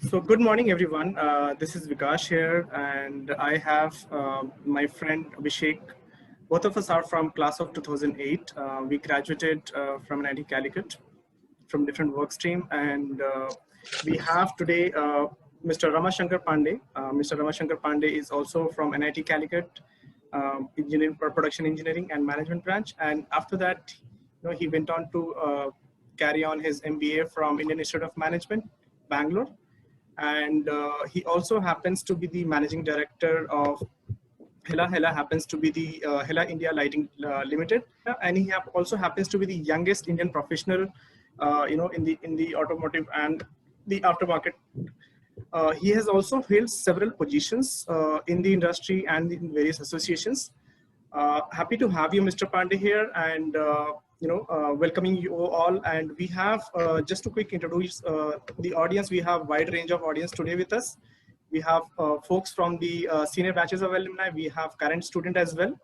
So good morning, everyone. This is Vikash here, and I have my friend Abhishek. Both of us are from class of 2008. We graduated from NIT Calicut from different work stream, and we have today Mr. Ramashankar Pandey. Mr. Ramashankar Pandey is also from NIT Calicut, engineering, production engineering and management branch. And after that, he went on to carry on his MBA from Indian Institute of Management, Bangalore. And he also happens to be the managing director of Hela. Hela happens to be the Hela India Lighting Limited, and he also happens to be the youngest Indian professional, in the automotive and the aftermarket. He has also held several positions in the industry and in various associations. Happy to have you, Mr. Pandey, here, and welcoming you all. And we have just to quick introduce the audience. We have wide range of audience today with us. We have folks from the senior batches of alumni. We have current student as well.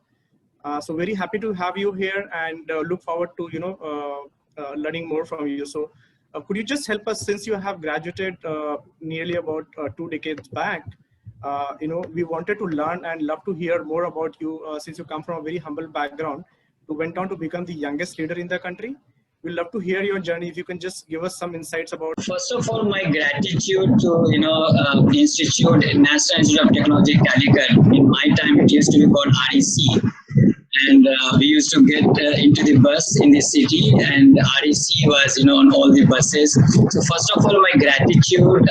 So very happy to have you here, and look forward to learning more from you. So could you just help us, since you have graduated nearly about 2 decades back? We wanted to learn and love to hear more about you, since you come from a very humble background, who went on to become the youngest leader in the country. We'd love to hear your journey. If you can just give us some insights about. First of all, my gratitude to Institute, National Institute of Technology, Calicut. In my time, it used to be called REC, and we used to get into the bus in the city, and REC was on all the buses. So first of all, my gratitude,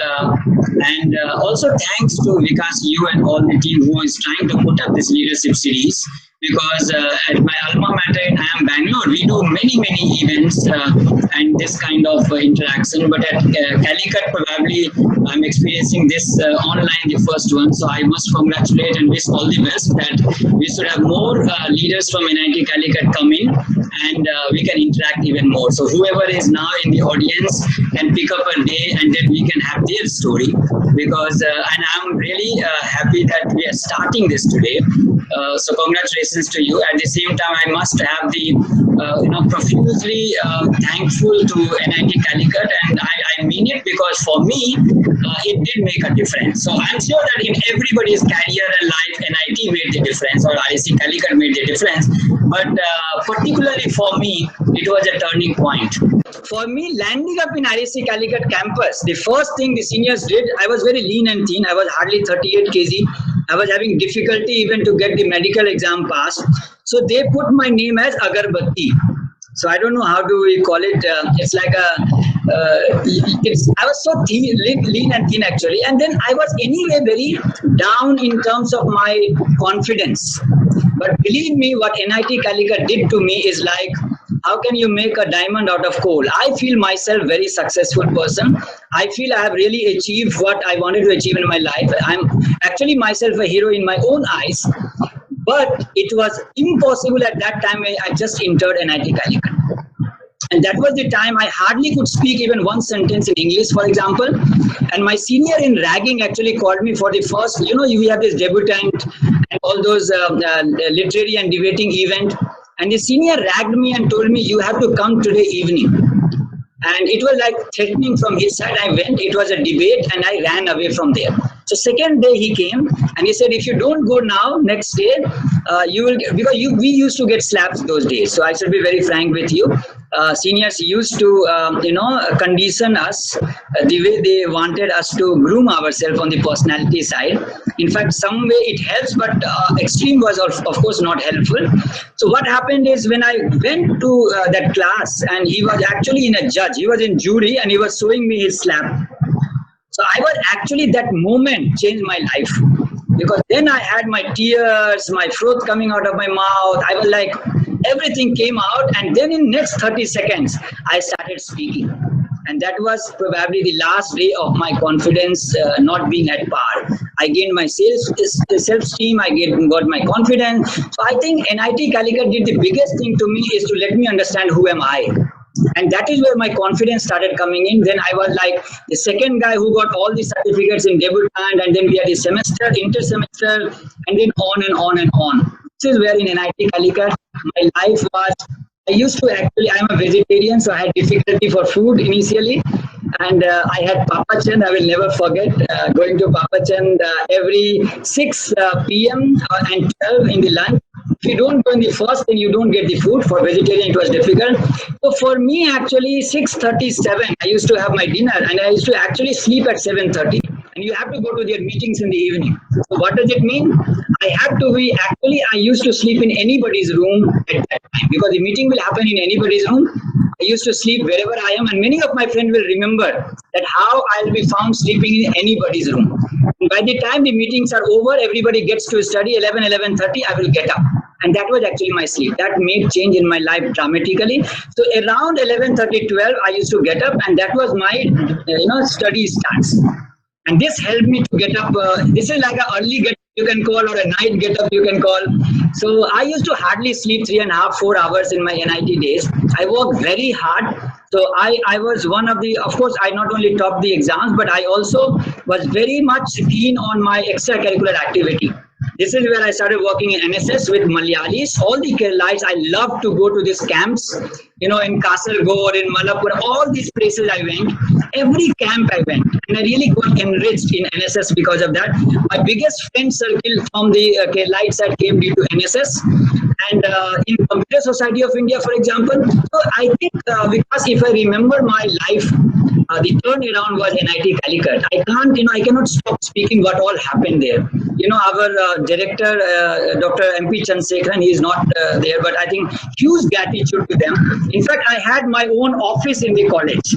and also thanks to Vikas, you and all the team who is trying to put up this leadership series. Because at my alma mater in IIM Bangalore, we do many events and this kind of interaction. But at Calicut, probably I'm experiencing this online, the first one. So I must congratulate and wish all the best that we should have more leaders from NIT Calicut come in, and we can interact even more. So whoever is now in the audience can pick up a day, and then we can have their story. Because and I'm really happy that we are starting this today. So congratulations to you. At the same time, I must have the profusely thankful to NIT Calicut, and I mean it, because for me it did make a difference. So I'm sure that in everybody's career and life, NIT made the difference, or REC Calicut made the difference. But particularly for me, it was a turning point. For me, landing up in REC Calicut campus, the first thing the seniors did, I was very lean and thin. I was hardly 38 kg. I was having difficulty even to get the medical exam passed. So they put my name as Agarbatti. So I don't know how do we call it. It's like I was so thin, lean and thin actually. And then I was anyway very down in terms of my confidence. But believe me, what NIT Calicut did to me is like, how can you make a diamond out of coal? I feel myself very successful person. I feel I have really achieved what I wanted to achieve in my life. I'm actually myself a hero in my own eyes. But it was impossible at that time when I just entered NIT Calicut. And that was the time I hardly could speak even one sentence in English, for example. And my senior in ragging actually called me for the first, we have this debutant and all those literary and debating event. And the senior ragged me and told me, you have to come today evening. And it was like threatening from his side. I went, it was a debate, and I ran away from there. So second day he came and he said, if you don't go now, next day, you will get, because we used to get slaps those days. So I should be very frank with you. Seniors used to, condition us the way they wanted us to groom ourselves on the personality side. In fact, some way it helps, but extreme was of course not helpful. So what happened is when I went to that class, and he was actually in a judge, he was in jury, and he was showing me his slap. So I was actually, that moment changed my life, because then I had my tears, my froth coming out of my mouth. I was like, everything came out, and then in next 30 seconds, I started speaking. And that was probably the last day of my confidence not being at par. I gained my self-esteem, I got my confidence. So I think NIT Calicut did the biggest thing to me is to let me understand who am I. And that is where my confidence started coming in. Then I was like the second guy who got all the certificates in debutant, and then we had the semester, inter-semester, and then on and on and on. This is where in NIT Calicut, my life was, I used to actually, I'm a vegetarian, so I had difficulty for food initially. And I had Papa Chand. I will never forget going to Papa Chand every 6 p.m. And 12 in the lunch. If you don't go in the first, then you don't get the food. For vegetarian, it was difficult. So for me, actually, 6:37, I used to have my dinner, and I used to actually sleep at 7:30. And you have to go to their meetings in the evening. So what does it mean? I used to sleep in anybody's room at that time, because the meeting will happen in anybody's room. I used to sleep wherever I am, and many of my friends will remember that how I'll be found sleeping in anybody's room. And by the time the meetings are over, everybody gets to study 11:30, I will get up. And that was actually my sleep. That made change in my life dramatically. So around 11:30, 12, I used to get up, and that was my study starts. And this helped me to get up. This is like an early get up you can call, or a night get up you can call. So I used to hardly sleep 3.5, 4 hours in my NIT days. I worked very hard. So I was one of the, of course, I not only topped the exams, but I also was very much keen on my extracurricular activity. This is where I started working in NSS with Malayalis. All the Keralites, I love to go to these camps, in Kasaragod, in Malapur, all these places I went. Every camp I went, and I really got enriched in NSS because of that. My biggest friend circle from the Keralite side came due to NSS. And in Computer Society of India, for example. So I think because if I remember my life, the turnaround was NIT Calicut. I cannot stop speaking what all happened there. Our director, Dr. MP Chandrasekharan, he is not there, but I think huge gratitude to them. In fact, I had my own office in the college.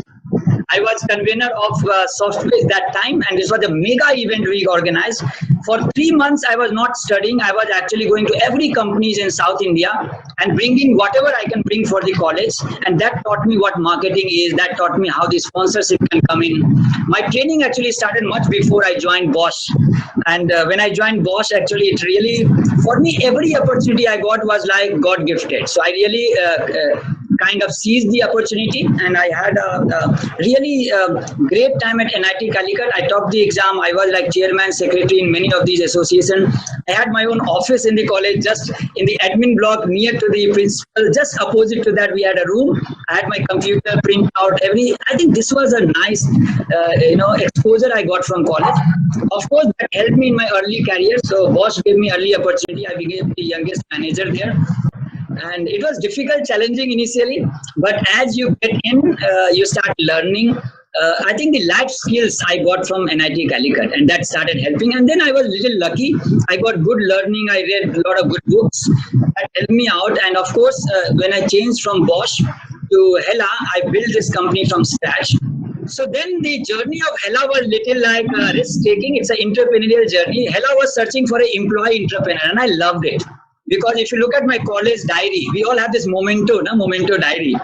I was convener of Softways that time, and this was a mega event we organized. For 3 months, I was not studying. I was actually going to every companies in South India and bringing whatever I can bring for the college. And that taught me what marketing is. That taught me how the sponsorship can come in. My training actually started much before I joined Bosch. And when I joined Bosch, actually, it really, for me, every opportunity I got was like God gifted. So I really kind of seized the opportunity, and I had a really great time at NIT Calicut. I topped the exam. I was like chairman, secretary in many of these associations. I had my own office in the college, just in the admin block near to the principal. Just opposite to that, we had a room. I had my computer, print out I think this was a nice, exposure I got from college. Of course, that helped me in my early career. So Bosch gave me early opportunity. I became the youngest manager there. And it was difficult, challenging initially, but as you get in, you start learning. I think the life skills I got from NIT Calicut, and that started helping. And then I was a little lucky. I got good learning. I read a lot of good books that helped me out. And of course, when I changed from Bosch to Hella, I built this company from scratch. So then the journey of Hella was little like risk-taking. It's an entrepreneurial journey. Hella was searching for an employee entrepreneur, and I loved it. Because if you look at my college diary, we all have this memento diary.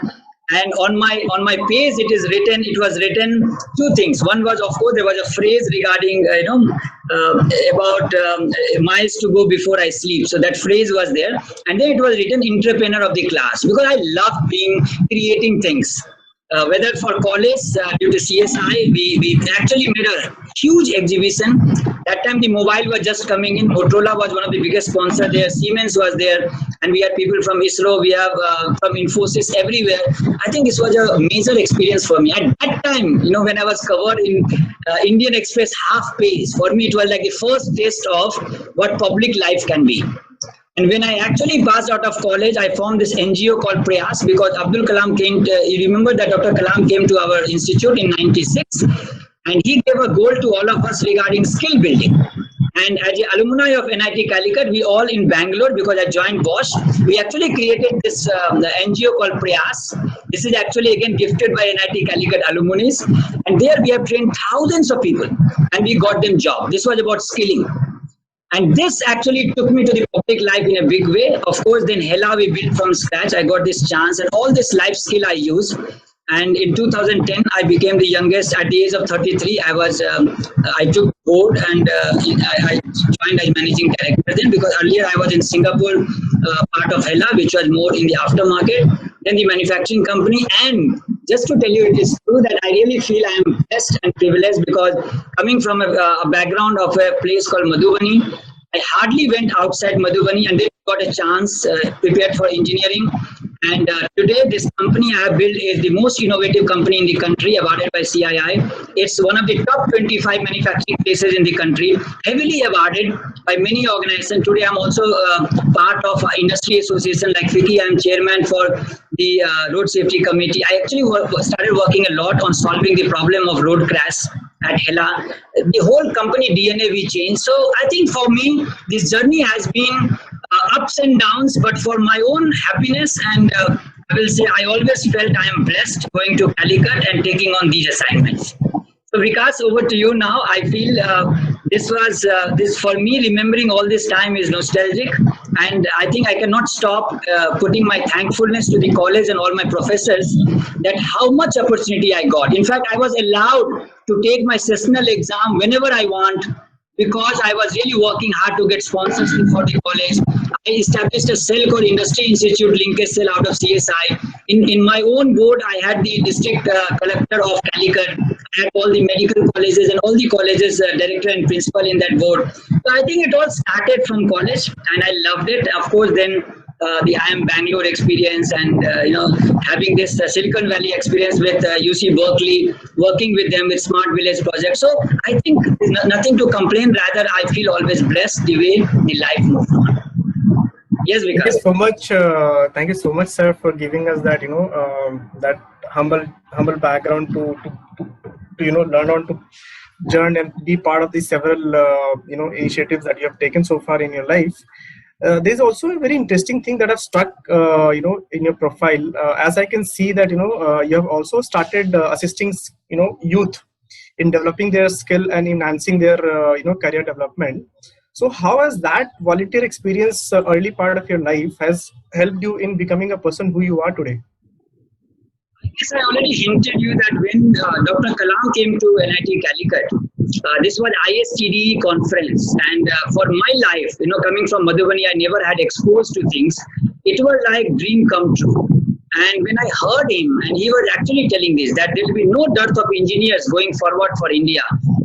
And on my page, it was written 2 things. One was, of course, there was a phrase regarding, about miles to go before I sleep. So that phrase was there. And then it was written entrepreneur of the class, because I love creating things. Whether for college, due to CSI, we actually made a huge exhibition. That time the mobile was just coming in. Motorola was one of the biggest sponsors there. Siemens was there. And we had people from ISRO. We have from Infosys, everywhere. I think this was a major experience for me. At that time, when I was covered in Indian Express half page, for me it was like the first taste of what public life can be. And when I actually passed out of college, I formed this NGO called Prayas, because Abdul Kalam came you remember that Dr. Kalam came to our institute in '96, and he gave a goal to all of us regarding skill building. And as an alumni of NIT Calicut, we all in Bangalore, because I joined Bosch, we actually created this NGO called Prayas. This is actually again gifted by NIT Calicut alumni. And there we have trained thousands of people, and we got them jobs. This was about skilling. And this actually took me to the public life in a big way. Of course, then Hella we built from scratch. I got this chance, and all this life skill I used. And in 2010, I became the youngest. At the age of 33, I took board, and I joined as managing director then, because earlier I was in Singapore, part of Hella, which was more in the aftermarket, then the manufacturing company. And just to tell you, it is true that I really feel I am blessed and privileged, because coming from a background of a place called Madhubani, I hardly went outside Madhubani, and then got a chance, prepared for engineering. And today, this company I have built is the most innovative company in the country, awarded by CII. It's one of the top 25 manufacturing places in the country, heavily awarded by many organizations. Today, I'm also part of industry association like FICCI. I'm chairman for the road safety committee. I actually started working a lot on solving the problem of road crash at Hela. The whole company DNA we changed. So I think for me, this journey has been ups and downs, but for my own happiness, and I will say I always felt I am blessed going to Calicut and taking on these assignments. So Vikas, over to you now. I feel this for me, remembering all this time is nostalgic, and I think I cannot stop putting my thankfulness to the college and all my professors that how much opportunity I got. In fact, I was allowed to take my sessional exam whenever I want, because I was really working hard to get sponsorship for the college. I established a cell called Industry Institute Linkage Cell out of CSI. In my own board, I had the district collector of Calicut, I had all the medical colleges and all the colleges director and principal in that board. So I think it all started from college, and I loved it. Of course, then the IIM Bangalore experience, and having this Silicon Valley experience with UC Berkeley, working with them with Smart Village project. So I think there's nothing to complain. Rather, I feel always blessed the way the life moved on. Yes, Vikas. Thank you so much. Thank you so much, sir, for giving us that that humble background to learn on to journey and be part of the several initiatives that you have taken so far in your life. There's also a very interesting thing that have struck in your profile, as I can see that you have also started assisting youth in developing their skill and enhancing their career development. So how has that volunteer experience, early part of your life, has helped you in becoming a person who you are today? Yes, I already hinted you that when Dr. Kalam came to NIT Calicut, this was ISTD conference, and for my life, coming from Madhubani, I never had exposed to things. It was like dream come true. And when I heard him, and he was actually telling this, that there will be no dearth of engineers going forward for India.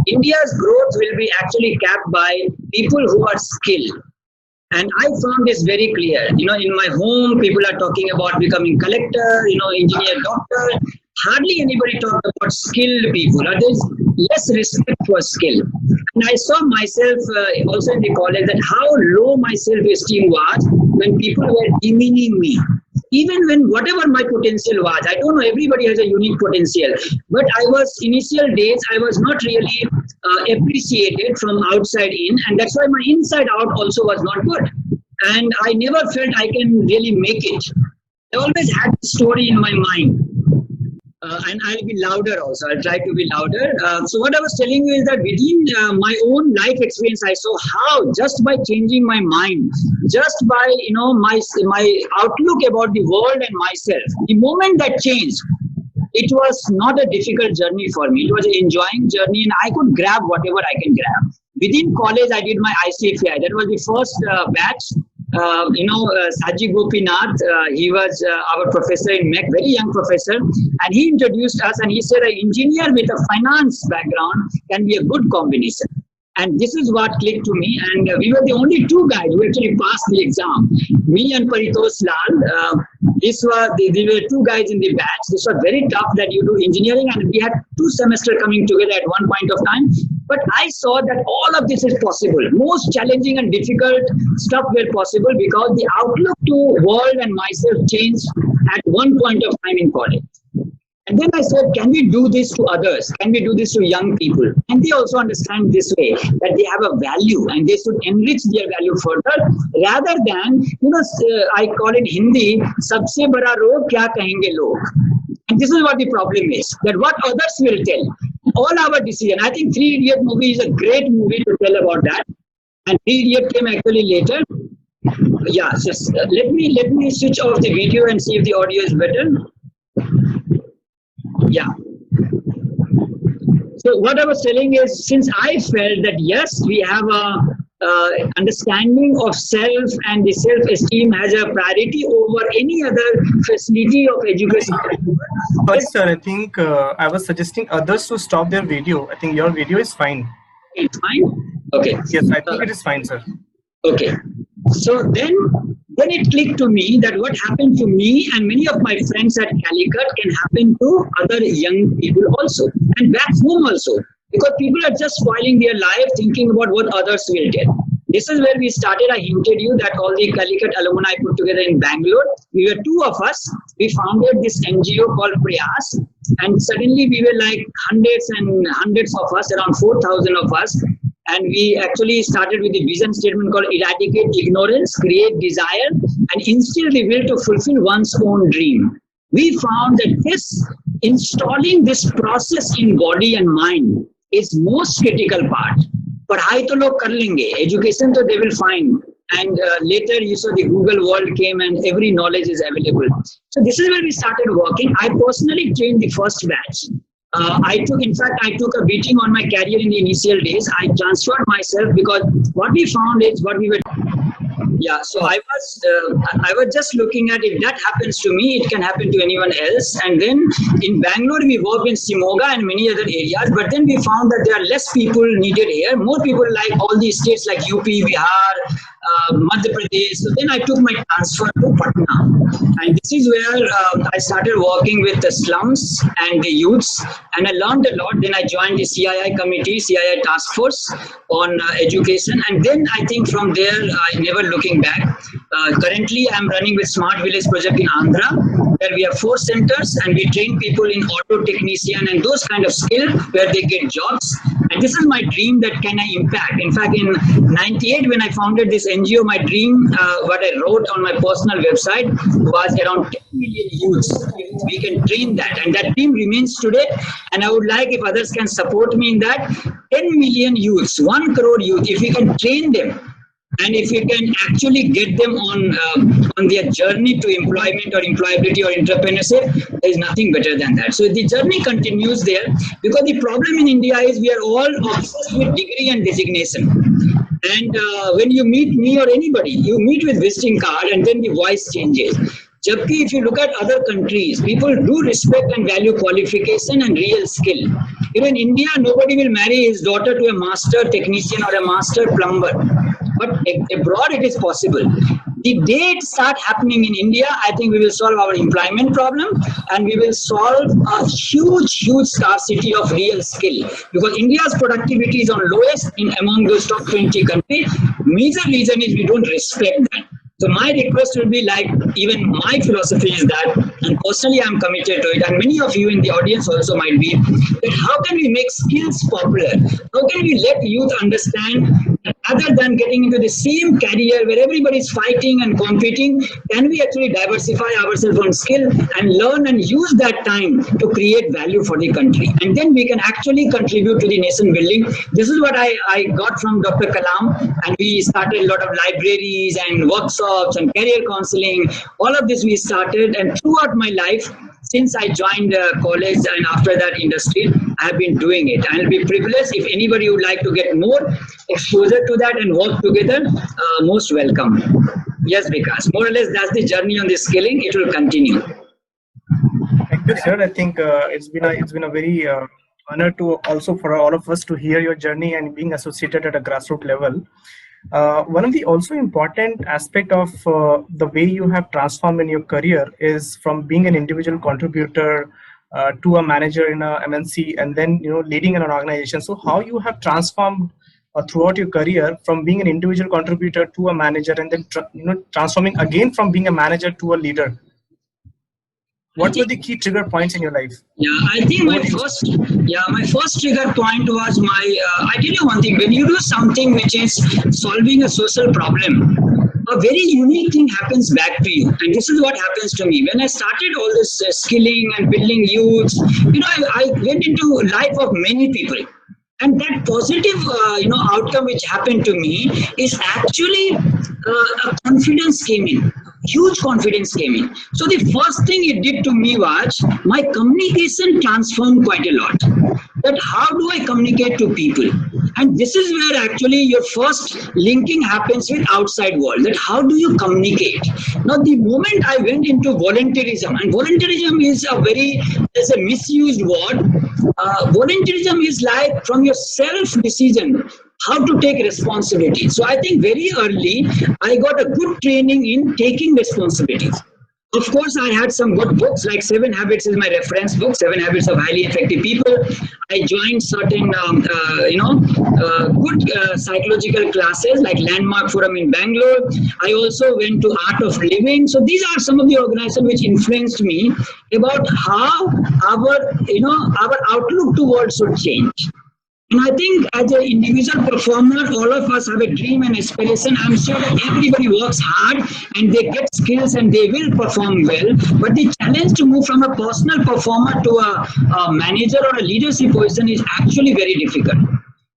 India's growth will be actually capped by people who are skilled. And I found this very clear. In my home, people are talking about becoming collector, engineer, doctor. Hardly anybody talks about skilled people. There's less respect for skill. And I saw myself also in the college that how low my self-esteem was when people were demeaning me. Even when whatever my potential was, I don't know, everybody has a unique potential. But initial days, I was not really appreciated from outside in. And that's why my inside out also was not good. And I never felt I can really make it. I always had a story in my mind. And I'll be louder also. I'll try to be louder. So what I was telling you is that within my own life experience, I saw how just by changing my mind, just by my outlook about the world and myself, the moment that changed, it was not a difficult journey for me. It was an enjoying journey, and I could grab whatever I can grab. Within college, I did my ICFI. That was the first batch. Saji Gopinath, he was our professor in MEC, very young professor, and he introduced us, and he said an engineer with a finance background can be a good combination. And this is what clicked to me, and we were the only two guys who actually passed the exam. Me and Paritosh Lal, we were two guys in the batch. This was very tough that you do engineering, and we had 2 semesters coming together at one point of time. But I saw that all of this is possible. Most challenging and difficult stuff were possible because the outlook to world and myself changed at one point of time in college. And then I said, can we do this to others? Can we do this to young people? And they also understand this way, that they have a value and they should enrich their value further, rather than, I call it Hindi, sabse bada rog kya kahenge log. And this is what the problem is, that what others will tell. All our decision. I think 3 Idiot movie is a great movie to tell about that. And 3 Idiot came actually later. Yeah, just let me switch off the video and see if the audio is better. Yeah. So what I was telling is, since I felt that yes, we have a understanding of self, and the self-esteem has a priority over any other facility of education. Sorry, sir. I think I was suggesting others to stop their video. I think your video is fine. It's fine. Okay. Yes, I think it is fine, sir. Okay. So then it clicked to me that what happened to me and many of my friends at Calicut can happen to other young people also, and back home also, because people are just spoiling their life thinking about what others will tell. This is where we started. I hinted you that all the Calicut alumni put together in Bangalore. We were two of us. We founded this NGO called Prayas, and suddenly we were like hundreds and hundreds of us, around 4,000 of us. And we actually started with a vision statement called eradicate ignorance, create desire, and instill the will to fulfill one's own dream. We found that installing this process in body and mind is most critical part. पढ़ाई तो लोग कर लेंगे, education तो they will find, and later you saw the Google world came and every knowledge is available. So this is where we started working. I personally trained the first batch. I took a beating on my career in the initial days. I transferred myself because what we found is what we were. Yeah, so I was just looking at if that happens to me, it can happen to anyone else. And then in Bangalore, we worked in Simoga and many other areas. But then we found that there are less people needed here. More people like all these states like UP, Bihar, Madhya Pradesh. So then I took my transfer to Patna. And this is where I started working with the slums and the youths. And I learned a lot. Then I joined the CII committee, CII task force on education. And then I think from there, I never looking back. Currently, I'm running with Smart Village project in Andhra, where we have 4 centers and we train people in auto technician and those kind of skill where they get jobs. And this is my dream that can I impact. In fact, in 98, when I founded this NGO, my dream, what I wrote on my personal website was around 10 million youths. We can train that. And that dream remains today. And I would like if others can support me in that. 10 million youths, 1 crore youth, if we can train them, and if we can actually get them on their journey to employment or employability or entrepreneurship, there is nothing better than that. So the journey continues there, because the problem in India is we are all obsessed with degree and designation. And when you meet me or anybody, you meet with visiting card and then the voice changes. Jabki, if you look at other countries, people do respect and value qualification and real skill. Even in India, nobody will marry his daughter to a master technician or a master plumber. But abroad, it is possible. The day it starts happening in India, I think we will solve our employment problem and we will solve a huge scarcity of real skill. Because India's productivity is on lowest in among those top 20 countries. Major reason is we don't respect that. So my request will be like, even my philosophy is that, and personally I'm committed to it, and many of you in the audience also might be, that how can we make skills popular? How can we let youth understand that other than getting into the same career where everybody is fighting and competing, can we actually diversify ourselves on skill and learn and use that time to create value for the country? And then we can actually contribute to the nation building. This is what I got from Dr. Kalam, and we started a lot of libraries and workshops and career counseling. All of this we started, and throughout my life, since I joined college and after that industry, I have been doing it. I'll be privileged if anybody would like to get more exposure to that and work together, most welcome. Yes, Vikas, more or less that's the journey on the skilling. It will continue. Thank you, sir. I think it's been a very honor to also for all of us to hear your journey and being associated at a grassroots level. One of the also important aspect of the way you have transformed in your career is from being an individual contributor to a manager in a MNC, and then leading an organization. So how you have transformed throughout your career from being an individual contributor to a manager, and then transforming again from being a manager to a leader. What were the key trigger points in your life? Yeah, I think my first trigger point was I tell you one thing, when you do something which is solving a social problem, a very unique thing happens back to you. And this is what happens to me. When I started all this skilling and building youths, I went into life of many people. And that positive, outcome which happened to me is actually a confidence came in. Huge confidence came in. So the first thing it did to me was my communication transformed quite a lot. That how do I communicate to people? And this is where actually your first linking happens with outside world. That how do you communicate? Now the moment I went into volunteerism, and volunteerism is a misused word. Volunteerism is like from your self decision. how to take responsibility. So I think very early, I got a good training in taking responsibilities. Of course, I had some good books, like 7 Habits is my reference book, 7 Habits of Highly Effective People. I joined certain, good psychological classes like Landmark Forum in Bangalore. I also went to Art of Living. So these are some of the organizations which influenced me about how our outlook towards should change. And I think as an individual performer, all of us have a dream and aspiration. I'm sure that everybody works hard and they get skills and they will perform well. But the challenge to move from a personal performer to a manager or a leadership position is actually very difficult.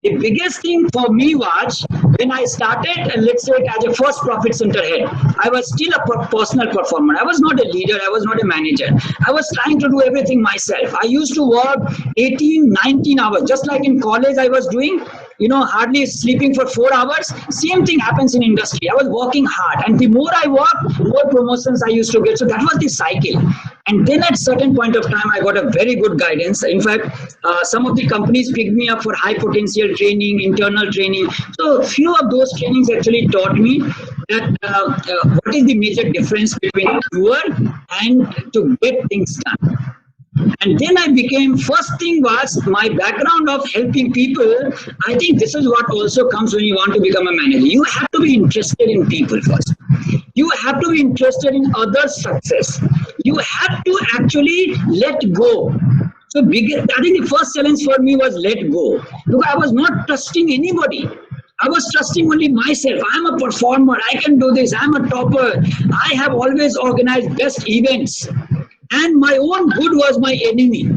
The biggest thing for me was when I started, let's say, as a first profit center head, I was still a personal performer. I was not a leader. I was not a manager. I was trying to do everything myself. I used to work 18, 19 hours, just like in college I was doing, hardly sleeping for 4 hours. Same thing happens in industry. I was working hard. And the more I worked, more promotions I used to get. So that was the cycle. And then at certain point of time, I got a very good guidance. In fact, some of the companies picked me up for high potential training, internal training. So few of those trainings actually taught me that what is the major difference between doer and to get things done. And then I became, first thing was my background of helping people. I think this is what also comes when you want to become a manager. You have to be interested in people first. You have to be interested in others' success. You have to actually let go. So I think the first challenge for me was let go. Because I was not trusting anybody. I was trusting only myself. I'm a performer. I can do this. I'm a topper. I have always organized best events. And my own good was my enemy.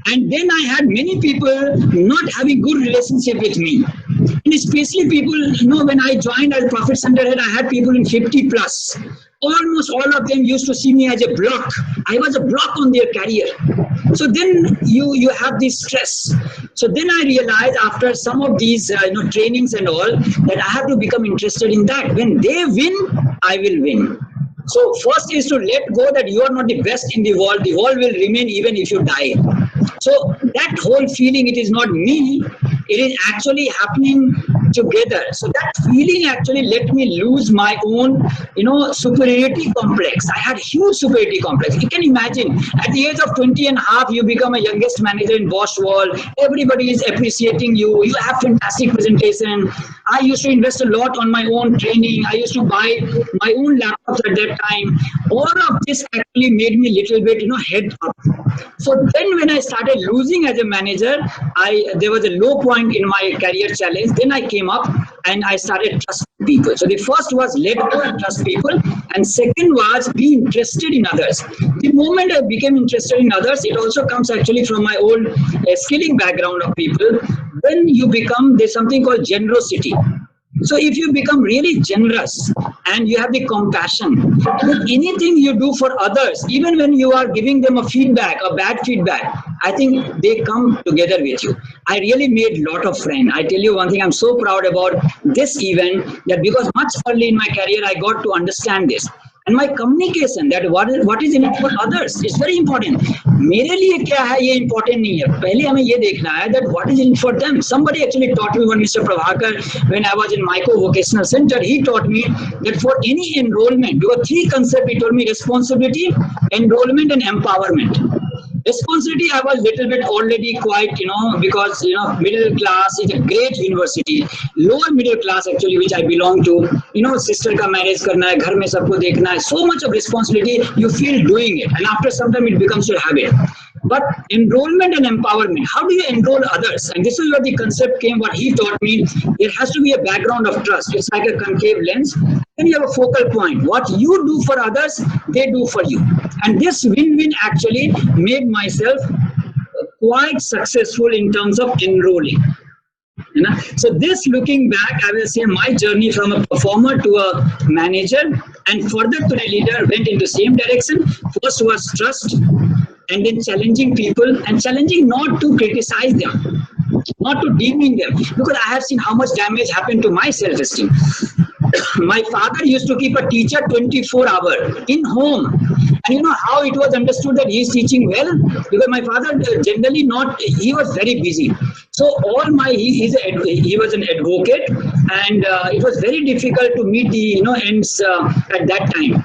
And then I had many people not having good relationship with me. And especially people, when I joined as Profit Center Head, I had people in 50 plus. Almost all of them used to see me as a block. I was a block on their career. So then you have this stress. So then I realized after some of these trainings and all, that I have to become interested in that. When they win, I will win. So first is to let go that you are not the best in the world. The world will remain even if you die. So that whole feeling, it is not me. It is actually happening together. So that feeling actually let me lose my own, superiority complex. I had huge superiority complex. You can imagine at the age of 20 and a half, you become a youngest manager in Bosch World. Everybody is appreciating you. You have fantastic presentation. I used to invest a lot on my own training. I used to buy my own laptops at that time. All of this actually made me a little bit, head up. So then when I started losing as a manager, there was a low point in my career challenge. Then I came up and I started trusting people. So the first was let go and trust people. And second was be interested in others. The moment I became interested in others, it also comes actually from my old skilling background of people. When you become, there's something called generosity. So if you become really generous and you have the compassion, then anything you do for others, even when you are giving them a feedback, a bad feedback, I think they come together with you. I really made a lot of friends. I tell you one thing, I'm so proud about this event, that because much early in my career, I got to understand this. And my communication, that what is in it for others, is very important. मेरे लिए क्या है ये important नहीं है. पहले हमें ये देखना है that what is in it for them. Somebody actually taught me, when Mr. Prabhakar, when I was in Micro Vocational Center, he taught me that for any enrollment, because 3 concepts he told me: responsibility, enrollment, and empowerment. Responsibility, I was little bit already quite, because, middle class is a great university. Lower middle class actually, which I belong to, sister ka marriage karna hai, ghar mein sabko dekhna hai, so much of responsibility, you feel doing it. And after some time, it becomes your habit. But enrollment and empowerment, how do you enroll others? And this is where the concept came, what he taught me. There has to be a background of trust. It's like a concave lens. Then you have a focal point. What you do for others, they do for you. And this win-win actually made myself quite successful in terms of enrolling. So this, looking back, I will say my journey from a performer to a manager and further to a leader went into the same direction. First was trust, and then challenging people, and challenging not to criticize them, not to demean them, because I have seen how much damage happened to my self-esteem. my father used to keep a teacher 24 hours in home. And you know how it was understood that he is teaching well? Because my father generally not, he was very busy. So all my, he was an advocate, and it was very difficult to meet the ends at that time.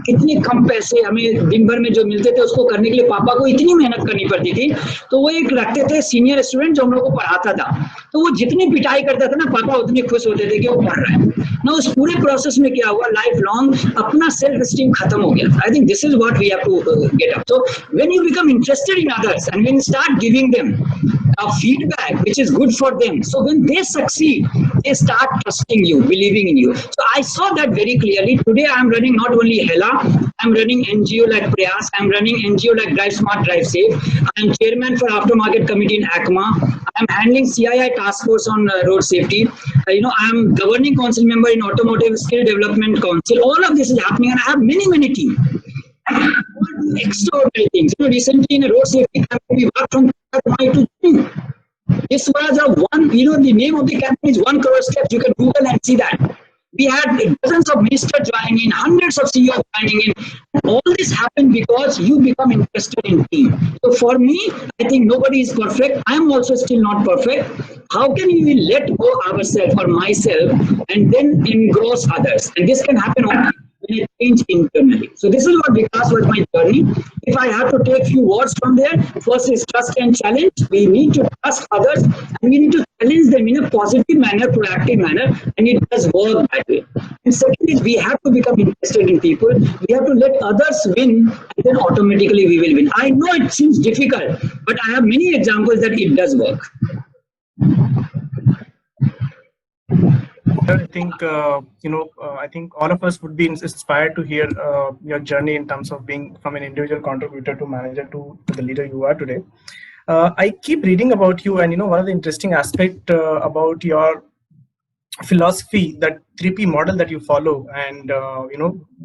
इतने कम पैसे हमें दिन भर में जो मिलते थे उसको करने के लिए पापा को इतनी मेहनत करनी पड़ती थी. तो वो एक रखते थे सीनियर स्टूडेंट जो हम लोग को पढ़ाता था, तो वो जितनी पिटाई करता था ना पापा उतने खुश होते थे कि वो पढ़ रहा है ना. उस पूरे प्रोसेस में क्या हुआ, लाइफ लॉन्ग अपना सेल्फ स्टीम खत्म हो गया. I think this is what we have to get up. So when you become interested in others and when you start giving them a feedback which is good for them, so when they succeed they start trusting you, believing in you. So I saw that very clearly. Today I am running not only Hela, I am running NGO like Prayas, I am running NGO like Drive Smart Drive Safe, I am chairman for aftermarket committee in ACMA, I am handling CII task force on road safety, I am governing council member in automotive skill development council. All of this is happening and I have many teams. Extraordinary things. Recently in a road safety campaign, we worked from Mai to June. This was a one, the name of the campaign is 1 crore steps. You can Google and see that. We had dozens of ministers joining in, hundreds of CEOs joining in. All this happened because you become interested in team. So for me, I think nobody is perfect. I am also still not perfect. How can we let go ourselves or myself and then engross others? And this can happen only when I change internally. So this is what Vikas was my journey. If I have to take few words from there, first is trust and challenge. We need to trust others and we need to challenge them in a positive manner, proactive manner, and it does work that way. And second is we have to become interested in people. We have to let others win and then automatically we will win. I know it seems difficult, but I have many examples that it does work. I think I think all of us would be inspired to hear your journey in terms of being from an individual contributor to manager to the leader you are today. I keep reading about you, and one of the interesting aspect about your philosophy, that 3P model that you follow, and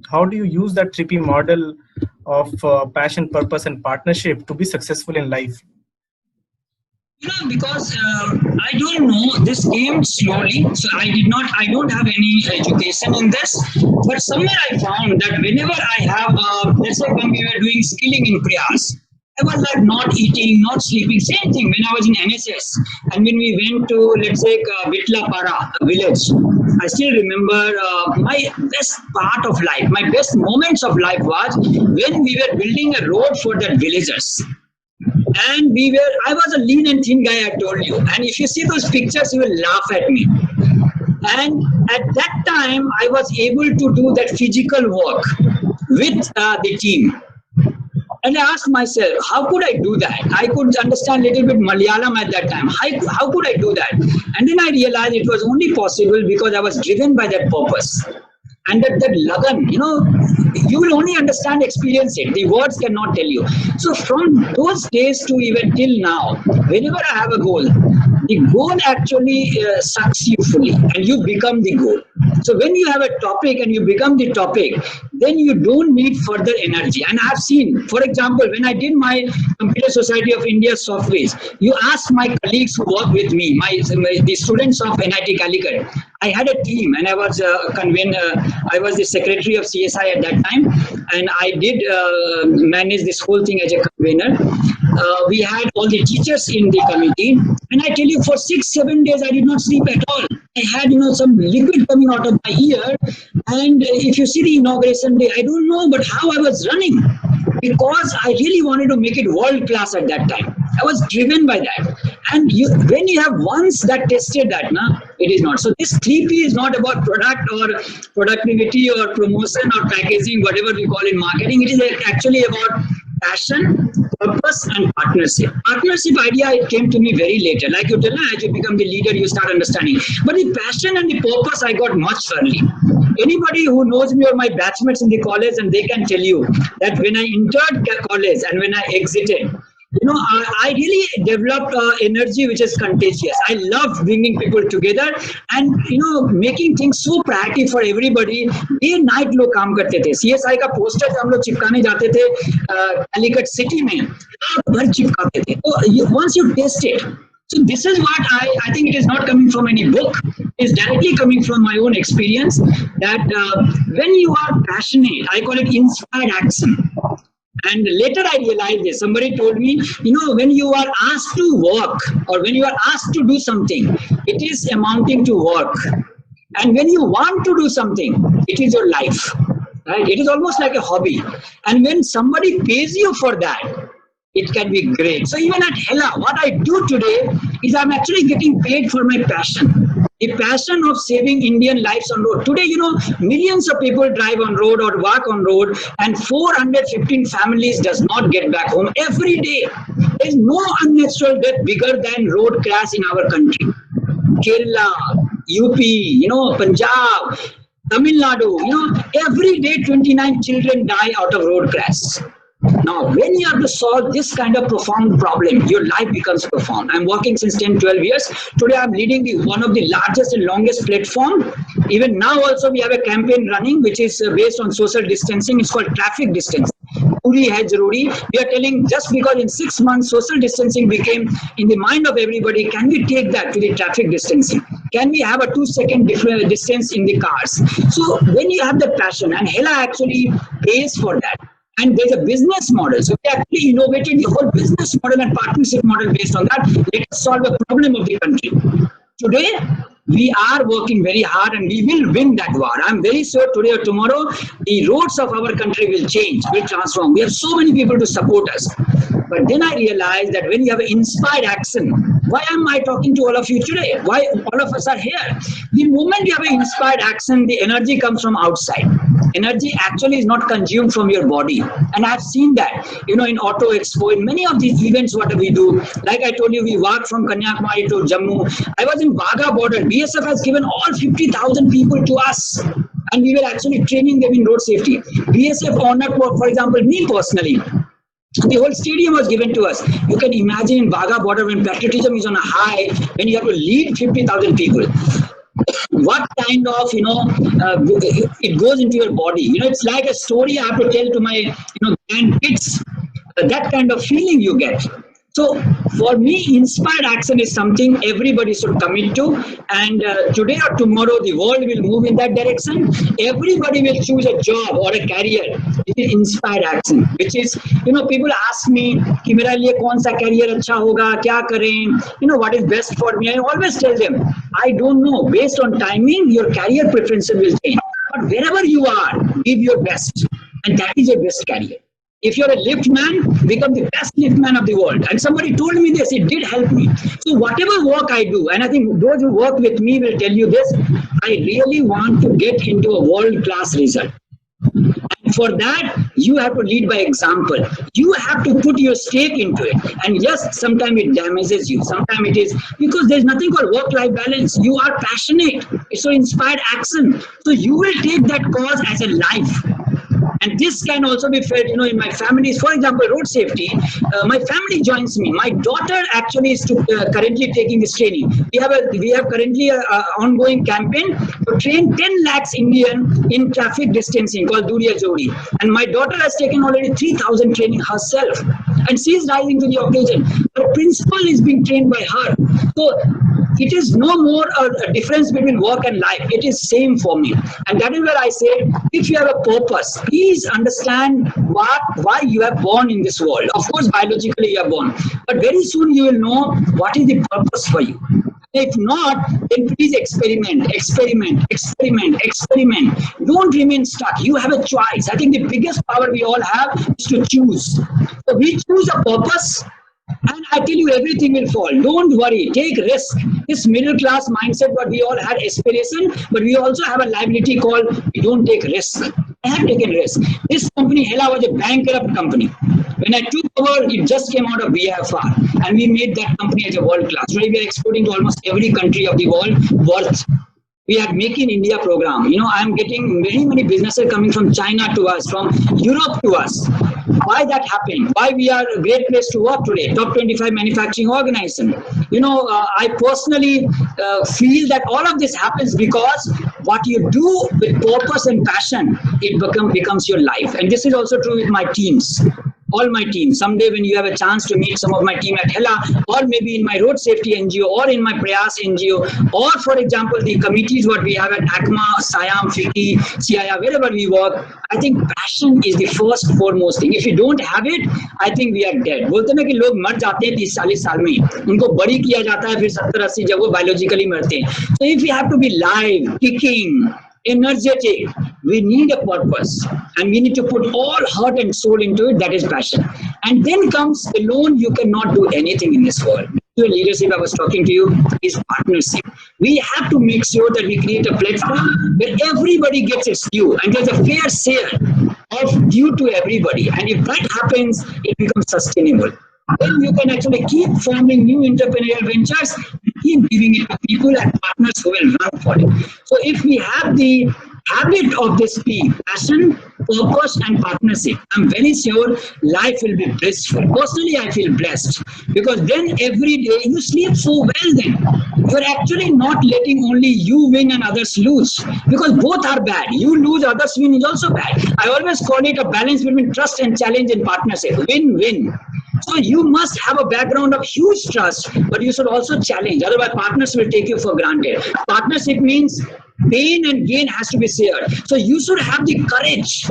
how do you use that 3P model of passion, purpose, and partnership to be successful in life? Because I don't know, this came slowly, so I don't have any education in this, but somewhere I found that whenever I have, let's say when we were doing skilling in Prayas, I was like not eating, not sleeping, same thing when I was in NSS, and when we went to, let's say, Vitlapara, a village, I still remember my best part of life, my best moments of life was when we were building a road for the villagers. And I was a lean and thin guy, I told you. And if you see those pictures, you will laugh at me. And at that time, I was able to do that physical work with the team. And I asked myself, how could I do that? I could understand a little bit Malayalam at that time. How could I do that? And then I realized it was only possible because I was driven by that purpose. And that lagan, you will only understand, experience it. The words cannot tell you. So from those days to even till now, whenever I have a goal, the goal actually sucks you fully and you become the goal. So when you have a topic and you become the topic, then you don't need further energy. And I've seen, for example, when I did my Computer Society of India softwares, you ask my colleagues who work with me, the students of NIT Calicut. I had a team and I was I was the secretary of CSI at that time, and I did manage this whole thing as a convener. We had all the teachers in the committee, and I tell you, for 6-7 days I did not sleep at all. I had some liquid coming out of my ear, and if you see the inauguration day, I don't know but how I was running, because I really wanted to make it world class at that time. I was driven by that. And when you have once that tested that, it is not. So this 3P is not about product or productivity or promotion or packaging, whatever we call in marketing. It is actually about passion, purpose, and partnership. Partnership idea, it came to me very later. Like you tell me, as you become the leader, you start understanding. But the passion and the purpose, I got much early. Anybody who knows me or my batchmates in the college, and they can tell you that when I entered college and when I exited, I really developed energy which is contagious. I love bringing people together and making things so proactive for everybody. Day and night लोग काम करते थे. CSI का poster हम लोग चिपकाने जाते थे Calicut city में, भर चिपकाते थे. So once you taste it, So this is what I think it is not coming from any book. It is directly coming from my own experience that when you are passionate, I call it inspired action. And later I realized this. Somebody told me, when you are asked to work or when you are asked to do something, it is amounting to work. And when you want to do something, it is your life. Right? It is almost like a hobby. And when somebody pays you for that, it can be great. So even at Hela, what I do today is I'm actually getting paid for my passion. The passion of saving Indian lives on road. Today, millions of people drive on road or walk on road, and 415 families does not get back home every day. There is no unnatural death bigger than road crash in our country. Kerala, UP, Punjab, Tamil Nadu, every day 29 children die out of road crash. Now, when you have to solve this kind of profound problem, your life becomes profound. I'm working since 10, 12 years. Today, I'm leading one of the largest and longest platform. Even now also, we have a campaign running, which is based on social distancing. It's called traffic distancing. Puri hai zaruri. We are telling just because in 6 months, social distancing became in the mind of everybody, can we take that to the traffic distancing? Can we have a 2-second distance in the cars? So when you have the passion, and Hela actually pays for that. And there's a business model. So we actually innovated the whole business model and partnership model based on that. Let us solve a problem of the country. Today, we are working very hard and we will win that war. I'm very sure today or tomorrow, the roads of our country will change, will transform. We have so many people to support us. But then I realized that when you have inspired action, why am I talking to all of you today? Why all of us are here? The moment you have an inspired action, the energy comes from outside. Energy actually is not consumed from your body. And I've seen that, in Auto Expo, in many of these events, what we do, like I told you, we walked from Kanyakumari to Jammu. I was in Wagah border. BSF has given all 50,000 people to us. And we were actually training them in road safety. BSF honored, for example, me personally. The whole stadium was given to us. You can imagine in Wagah border when patriotism is on a high, when you have to lead 50,000 people. What kind of, it goes into your body. It's like a story I have to tell to my, grandkids. That kind of feeling you get. So for me, inspired action is something everybody should commit to. And today or tomorrow, the world will move in that direction. Everybody will choose a job or a career. It is inspired action, which is, people ask me, कि मेरा लिए कौन सा career अच्छा होगा, क्या करें, what is best for me. I always tell them, I don't know. Based on timing, your career preferences will change. But wherever you are, give your best. And that is your best career. If you're a lift man, become the best lift man of the world. And somebody told me this, it did help me. So whatever work I do, and I think those who work with me will tell you this, I really want to get into a world-class result. And for that, you have to lead by example. You have to put your stake into it. And yes, sometimes it damages you. Sometimes it is, because there's nothing called work-life balance. You are passionate. It's so inspired action. So you will take that cause as a life. And this can also be felt, in my families. For example, road safety, my family joins me. My daughter actually is currently taking this training. We have currently an ongoing campaign to train 10 lakhs Indian in traffic distancing called Duriya Jodi. And my daughter has taken already 3,000 training herself. And she is rising to the occasion. The principal is being trained by her. So it is no more a difference between work and life. It is same for me. And that is where I say, if you have a purpose, please understand why you are born in this world. Of course, biologically you are born. But very soon you will know what is the purpose for you. If not, then please experiment. Don't remain stuck. You have a choice. I think the biggest power we all have is to choose. So we choose a purpose, and I tell you, everything will fall. Don't worry. Take risk. This middle class mindset, but we all had aspiration, but we also have a liability called we don't take risk. I have taken risk. This company, Hela, was a bankrupt company. When I took over, it just came out of BFR, and we made that company as a world class. Today we are exporting to almost every country of the world worth. We are making India program. I am getting many businesses coming from China to us, from Europe to us. Why that happened? Why we are a great place to work today? Top 25 manufacturing organization. I personally feel that all of this happens because what you do with purpose and passion, it becomes your life. And this is also true with my teams. all my team. Someday when you have a chance to meet some of my team at Hella, or maybe in my road safety NGO, or in my Prayas NGO, or for example, the committees what we have at ACMA, SIAM, FICCI, CIA, wherever we work, I think passion is the first foremost thing. If you don't have it, I think we are dead. बोलते ना कि लोग मर जाते हैं 30-40 साल में, उनको बड़ी किया जाता है, फिर 70-80 जब वो biologically मरते हैं. So if we have to be live, kicking, energetic, we need a purpose, and we need to put all heart and soul into it. That is passion. And then comes alone, you cannot do anything in this world. The leadership I was talking to you is partnership. We have to make sure that we create a platform where everybody gets its due and there's a fair share of due to everybody. And if that happens, it becomes sustainable. Then you can actually keep forming new entrepreneurial ventures, keep giving it to people and partners who will run for it. So if we have the habit of this P, passion, purpose and partnership, I'm very sure life will be blissful. Personally, I feel blessed because then every day you sleep so well then. You're actually not letting only you win and others lose, because both are bad. You lose, others win is also bad. I always call it a balance between trust and challenge in partnership. Win-win. So you must have a background of huge trust, but you should also challenge. Otherwise, partners will take you for granted. Partnership means pain and gain has to be shared. So you should have the courage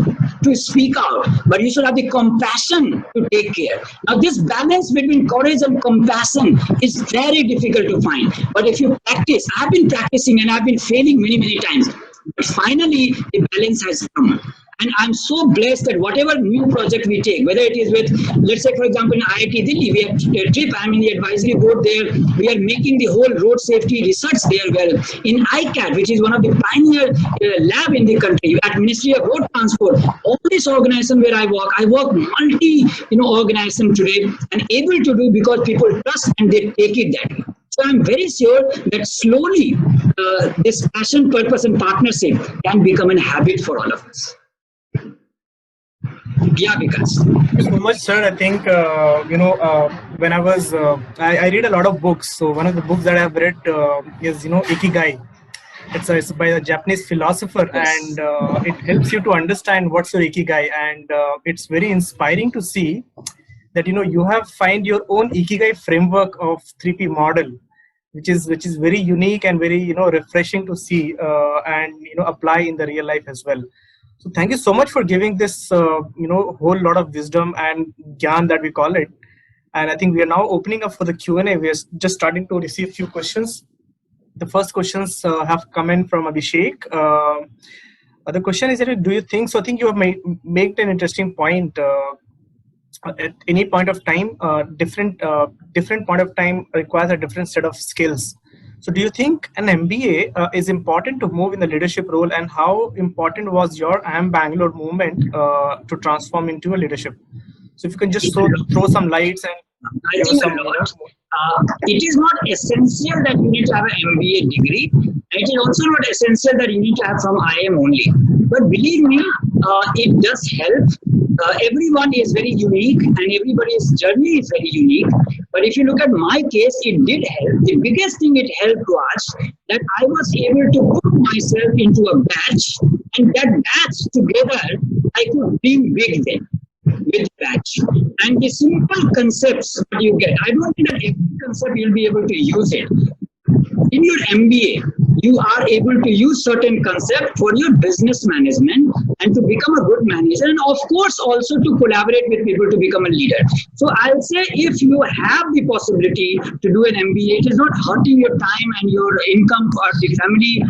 to speak out, but you should have the compassion to take care. Now, this balance between courage and compassion is very difficult to find. But if you practice, I've been practicing and I've been failing many, many times. But finally, the balance has come. And I'm so blessed that whatever new project we take, whether it is with, let's say, for example, in IIT Delhi, we have a trip, I'm in the advisory board there. We are making the whole road safety research there. Well, in ICAT, which is one of the pioneer lab in the country, at Ministry of Road Transport, all this organization where I work multi, organization today and able to do because people trust and they take it that way. So I'm very sure that slowly this passion, purpose, and partnership can become a habit for all of us. Yeah, because thank you so much, sir. I think when I was I read a lot of books. So one of the books that I've read is Ikigai. It's by a Japanese philosopher, yes. And it helps you to understand what's your Ikigai, and it's very inspiring to see that you have find your own Ikigai framework of 3P model, which is very unique and very refreshing to see and apply in the real life as well. So thank you so much for giving this whole lot of wisdom and gyan that we call it. And I think we are now opening up for the Q&A. We are just starting to receive few questions. The first questions have come in from Abhishek. The question is that, do you think, so I think you have made an interesting point. At any point of time, different point of time requires a different set of skills. So do you think an MBA is important to move in the leadership role, and how important was your IIM Bangalore movement to transform into a leadership? So if you can just throw some lights and I think it is not essential that you need to have an MBA degree. It is also not essential that you need to have from IIM only. But believe me, it does help. Everyone is very unique and everybody's journey is very unique. But if you look at my case, it did help. The biggest thing it helped was that I was able to put myself into a batch, and that batch together, I could dream big then with batch. And the simple concepts that you get, I don't think that every concept you'll be able to use it. In your MBA, you are able to use certain concepts for your business management and to become a good manager, and of course also to collaborate with people to become a leader. So I'll say, if you have the possibility to do an MBA, it is not hurting your time and your income or the family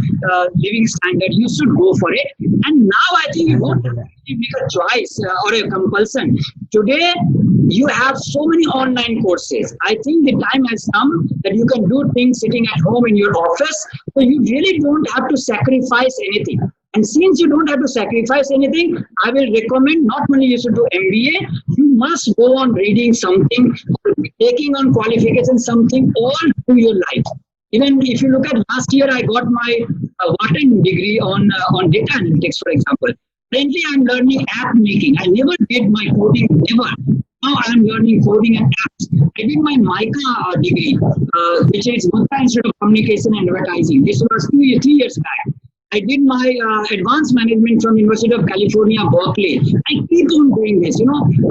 living standard, you should go for it. And now I think you don't have to make a choice or a compulsion. Today, you have so many online courses. I think the time has come that you can do things sitting at home in your office. So you really don't have to sacrifice anything. And since you don't have to sacrifice anything, I will recommend not only you should do MBA, you must go on reading something, taking on qualification, something all through your life. Even if you look at last year, I got my Wharton degree on data analytics, for example. Currently, I'm learning app making. I never did my coding, never. Now I'm learning coding and apps. I did my MICA degree, which is Mumbai Institute of Communication and Advertising. This was 3 years back. I did my advanced management from University of California, Berkeley. I keep on doing this.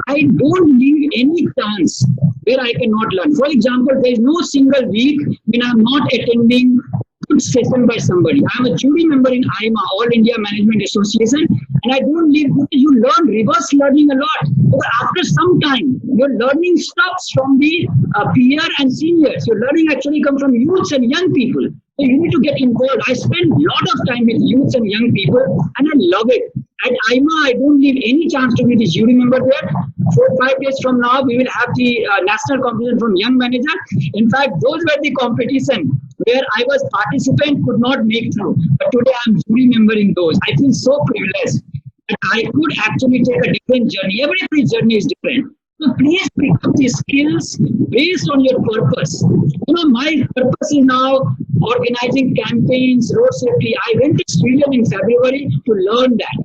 I don't leave any chance where I cannot learn. For example, there is no single week when I'm not attending good session by somebody. I'm a jury member in IMA, All India Management Association, and I don't leave because you learn reverse learning a lot. But after some time, your learning stops from the peer and seniors. Your learning actually comes from youths and young people. So you need to get involved. I spend a lot of time with youths and young people, and I love it. At IMA, I don't leave any chance to be the jury member there. 4 or 5 days from now, we will have the national competition from young manager. In fact, those were the competition where I was participant, could not make through. But today I'm jury member in those. I feel so privileged that I could actually take a different journey. Every journey is different. So please pick up these skills based on your purpose. My purpose is now organizing campaigns, road safety. I went to Sweden in February to learn that.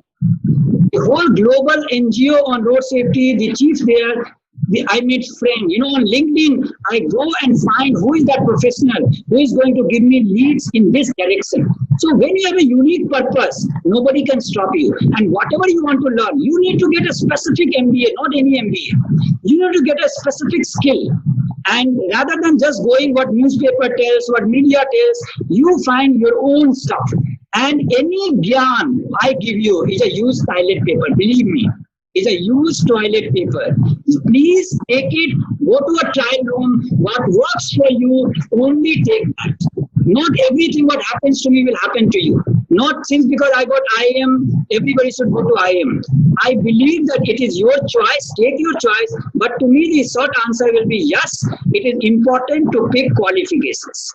The whole global NGO on road safety, the chief there, I made friend. On LinkedIn, I go and find who is that professional who is going to give me leads in this direction. So when you have a unique purpose, nobody can stop you. And whatever you want to learn, you need to get a specific MBA, not any MBA. You need to get a specific skill. And rather than just going what newspaper tells, what media tells, you find your own stuff. And any gyan I give you is a used toilet paper, believe me. Is a used toilet paper. Please take it, go to a trial room, what works for you, only take that. Not everything what happens to me will happen to you. Not since because I got IIM, everybody should go to IIM. I believe that it is your choice, take your choice, but to me the short answer will be yes, it is important to pick qualifications.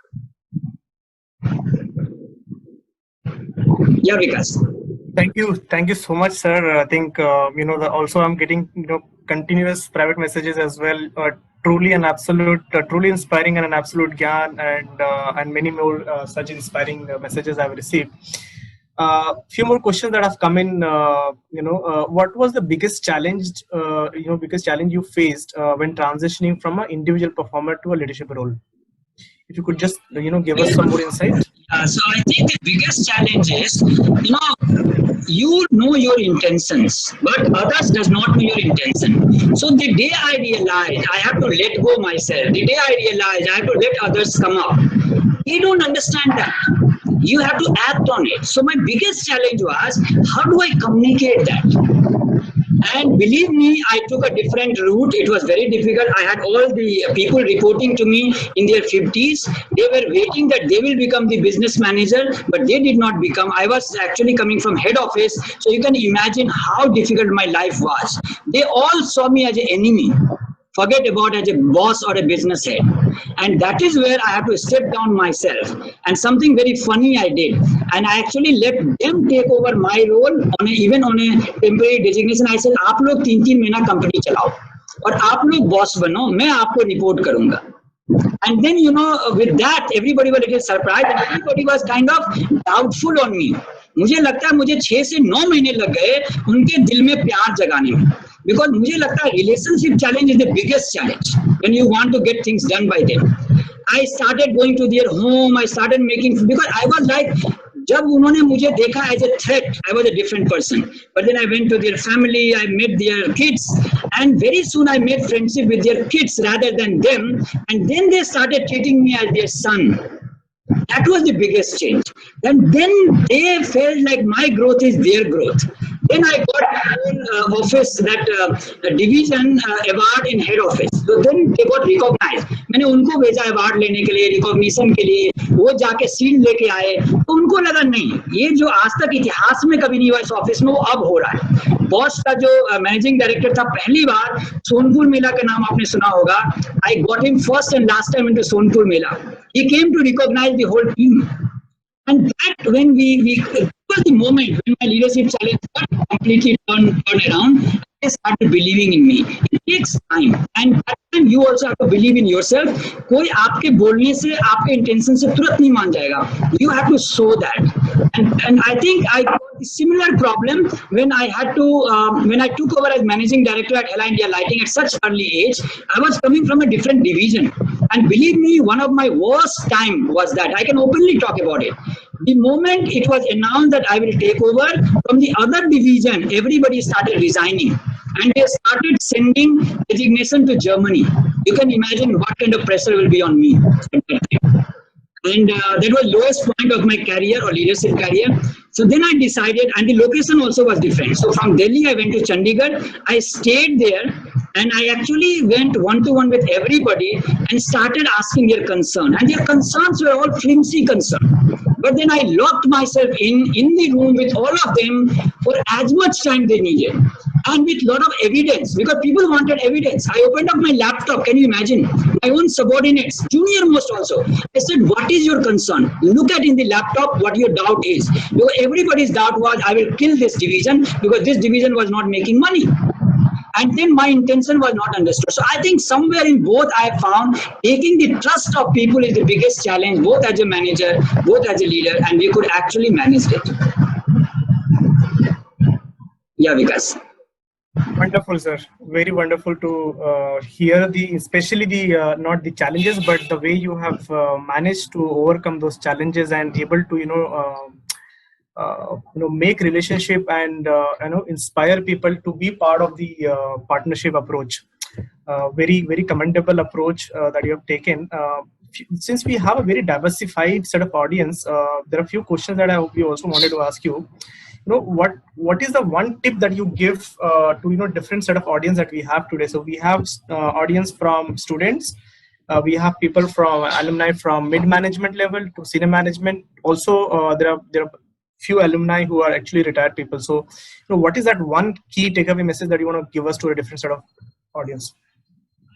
Yeah, Vikas. Thank you so much, sir. I think also I'm getting continuous private messages as well. Truly an absolute, truly inspiring and an absolute gyan, and many more such inspiring messages I've received. Few more questions that have come in. What was the biggest challenge? Biggest challenge you faced when transitioning from an individual performer to a leadership role? If you could just give us some more insight. So I think the biggest challenge is, you know your intentions, but others does not know your intention. So the day I realized I have to let go myself, the day I realized I have to let others come up, they don't understand that. You have to act on it. So my biggest challenge was, how do I communicate that? And believe me, I took a different route. It was very difficult. I had all the people reporting to me in their 50s. They were waiting that they will become the business manager, but they did not become. I was actually coming from head office. So you can imagine how difficult my life was. They all saw me as an enemy. Forget about as a boss or a business head. And that is where I have to step down myself. And something very funny I did. And I actually let them take over my role even on a temporary designation. I said, आप लोग 3-3 महीना company चलाओ और आप लोग boss बनो, मैं आपको report करूँगा. And then, with that, everybody was a little surprised and everybody was kind of doubtful on me. मुझे लगता है मुझे 6 से 9 महीने लग गए उनके दिल में प्यार जगाने में. Because मुझे लगता है relationship challenge is the biggest challenge when you want to get things done by them. I started going to their home. I started making, because I was like, जब उन्होंने मुझे देखा as a threat, I was a different person. But then I went to their family, I met their kids, and very soon I made friendship with their kids rather than them. And then they started treating me as their son. That was the biggest change. And then they felt like my growth is their growth. Then I got office, that division award in head office. So then they got recognized. मैंने उनको भेजा award लेने के लिए, recognition के लिए. वो जाके सील लेके आए. तो उनको लगा नहीं, ये जो आज तक इतिहास में कभी नहीं हुआ इस ऑफिस में, वो अब हो रहा है. बॉस का जो मैनेजिंग डायरेक्टर था, पहली बार सोनपुर मेला का नाम आपने सुना होगा. I got him first and last time into Sonpur Mela. He came to recognize the whole team. And that when it was the moment when my leadership challenge got completely turned around, they started believing in me. It takes time, and that time you also have to believe in yourself. कोई आपके बोलने से, आपके intention से तुरंत नहीं मान जाएगा. You have to show that. And I think I got a similar problem when I had to when I took over as managing director at Hella India Lighting at such early age. I was coming from a different division, and believe me, one of my worst time was that. I can openly talk about it. The moment it was announced that I will take over, from the other division, everybody started resigning. And they started sending resignation to Germany. You can imagine what kind of pressure will be on me. And that was lowest point of my career or leadership career. So then I decided, and the location also was different. So from Delhi, I went to Chandigarh. I stayed there, and I actually went one-to-one with everybody and started asking their concern. And their concerns were all flimsy concerns. But then I locked myself in the room with all of them for as much time they needed. And with a lot of evidence, because people wanted evidence. I opened up my laptop, can you imagine? My own subordinates, junior most also. I said, what is your concern? Look at in the laptop what your doubt is. Because everybody's doubt was, I will kill this division because this division was not making money. And then my intention was not understood. So I think somewhere in both I found taking the trust of people is the biggest challenge, both as a manager, both as a leader, and we could actually manage it. Yeah, Vikas. Wonderful, sir. Very wonderful to hear especially the not the challenges, but the way you have managed to overcome those challenges and able to make relationship and inspire people to be part of the partnership approach. Very, very commendable approach that you have taken. Since we have a very diversified set of audience, there are a few questions that we also wanted to ask you. What is the one tip that you give to different set of audience that we have today? So we have audience from students, we have people from alumni from mid management level to senior management. Also, there are few alumni who are actually retired people. So, what is that one key takeaway message that you want to give us to a different set of audience?